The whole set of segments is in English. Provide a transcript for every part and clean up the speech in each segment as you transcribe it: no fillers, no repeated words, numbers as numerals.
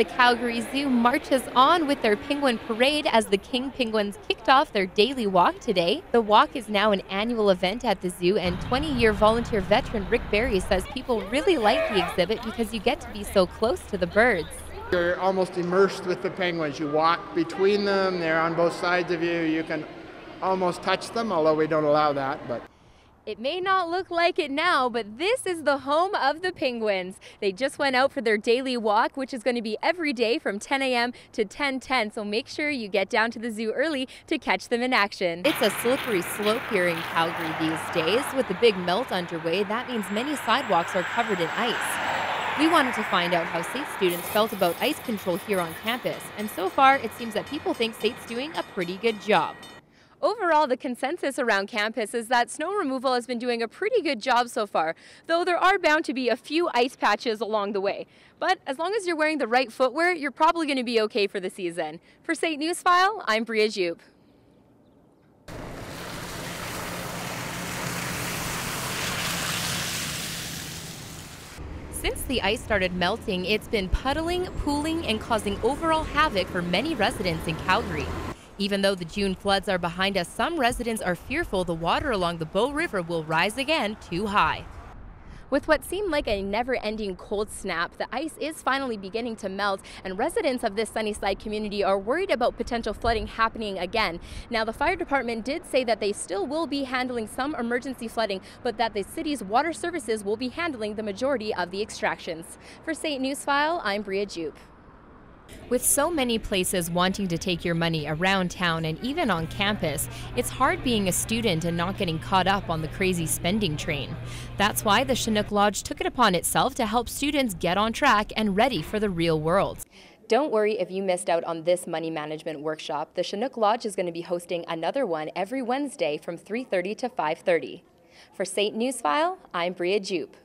The Calgary Zoo marches on with their penguin parade as the king penguins kicked off their daily walk today. The walk is now an annual event at the zoo, and 20-year volunteer veteran Rick Berry says people really like the exhibit because you get to be so close to the birds. You're almost immersed with the penguins. You walk between them, they're on both sides of you. You can almost touch them, although we don't allow that. But it may not look like it now, but this is the home of the penguins. They just went out for their daily walk, which is going to be every day from 10 a.m. to 10:10. So make sure you get down to the zoo early to catch them in action. It's a slippery slope here in Calgary these days. With the big melt underway, that means many sidewalks are covered in ice. We wanted to find out how SAIT students felt about ice control here on campus. And so far, it seems that people think SAIT's doing a pretty good job. Overall, the consensus around campus is that snow removal has been doing a pretty good job so far, though there are bound to be a few ice patches along the way. But as long as you're wearing the right footwear, you're probably going to be okay for the season. For SAIT Newsfile, I'm Bria Jupe. Since the ice started melting, it's been puddling, pooling, and causing overall havoc for many residents in Calgary. Even though the June floods are behind us, some residents are fearful the water along the Bow River will rise again too high. With what seemed like a never-ending cold snap, the ice is finally beginning to melt, and residents of this Sunnyside community are worried about potential flooding happening again. Now, the fire department did say that they still will be handling some emergency flooding, but that the city's water services will be handling the majority of the extractions. For SAIT Newsfile, I'm Bria Jupe. With so many places wanting to take your money around town and even on campus, it's hard being a student and not getting caught up on the crazy spending train. That's why the Chinook Lodge took it upon itself to help students get on track and ready for the real world. Don't worry if you missed out on this money management workshop. The Chinook Lodge is going to be hosting another one every Wednesday from 3:30 to 5:30. For SAIT Newsfile, I'm Bria Jupe.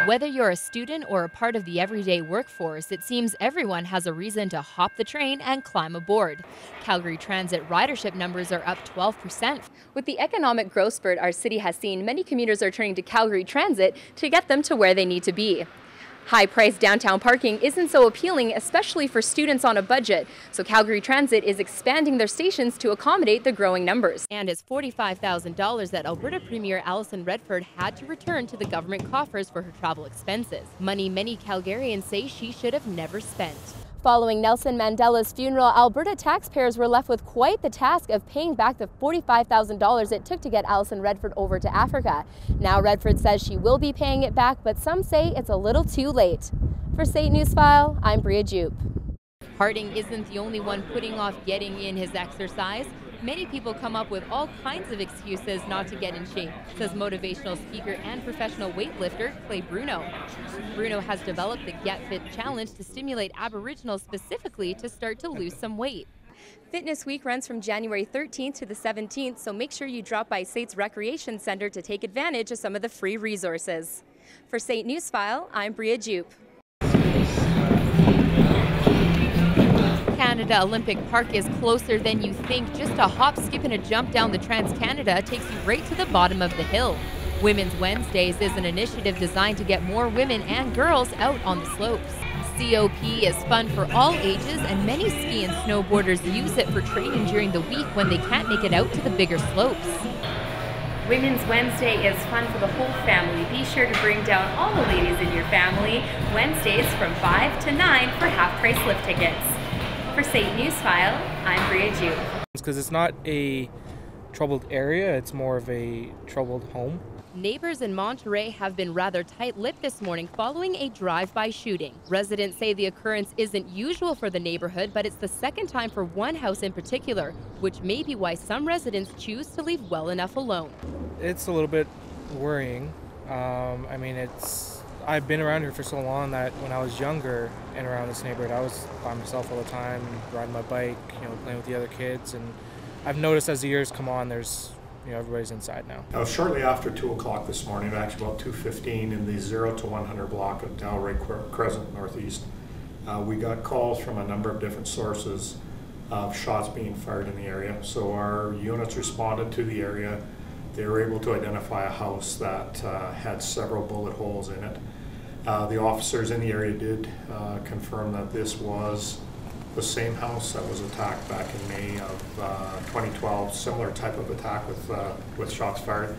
Whether you're a student or a part of the everyday workforce, it seems everyone has a reason to hop the train and climb aboard. Calgary Transit ridership numbers are up 12%. With the economic growth spurt our city has seen, many commuters are turning to Calgary Transit to get them to where they need to be. High-priced downtown parking isn't so appealing, especially for students on a budget, so Calgary Transit is expanding their stations to accommodate the growing numbers. And it's $45,000 that Alberta Premier Alison Redford had to return to the government coffers for her travel expenses. Money many Calgarians say she should have never spent. Following Nelson Mandela's funeral, Alberta taxpayers were left with quite the task of paying back the $45,000 it took to get Alison Redford over to Africa. Now Redford says she will be paying it back, but some say it's a little too late. For SAIT Newsfile, I'm Bria Jupe. Harding isn't the only one putting off getting in his exercise. Many people come up with all kinds of excuses not to get in shape, says motivational speaker and professional weightlifter Clay Bruno. Bruno has developed the Get Fit Challenge to stimulate Aboriginals specifically to start to lose some weight. Fitness Week runs from January 13th to the 17th, so make sure you drop by SAIT's Recreation Center to take advantage of some of the free resources. For SAIT Newsfile, I'm Bria Jupe. Canada Olympic Park is closer than you think. Just a hop, skip, and a jump down the Trans-Canada takes you right to the bottom of the hill. Women's Wednesdays is an initiative designed to get more women and girls out on the slopes. COP is fun for all ages, and many ski and snowboarders use it for training during the week when they can't make it out to the bigger slopes. Women's Wednesday is fun for the whole family. Be sure to bring down all the ladies in your family. Wednesdays from 5 to 9 for half-price lift tickets. For SAIT Newsfile, I'm Bria Jupe. Because it's not a troubled area, it's more of a troubled home. Neighbors in Monterey have been rather tight-lipped this morning following a drive-by shooting. Residents say the occurrence isn't usual for the neighborhood, but it's the second time for one house in particular, which may be why some residents choose to leave well enough alone. It's a little bit worrying. I've been around here for so long that when I was younger and around this neighborhood, I was by myself all the time, riding my bike, playing with the other kids. And I've noticed as the years come on, everybody's inside now. Shortly after 2 o'clock this morning, actually about 2:15 in the 0 to 100 block of Dalray Crescent Northeast, we got calls from a number of different sources of shots being fired in the area. So our units responded to the area. They were able to identify a house that had several bullet holes in it. The officers in the area did confirm that this was the same house that was attacked back in May of 2012, similar type of attack with shots fired.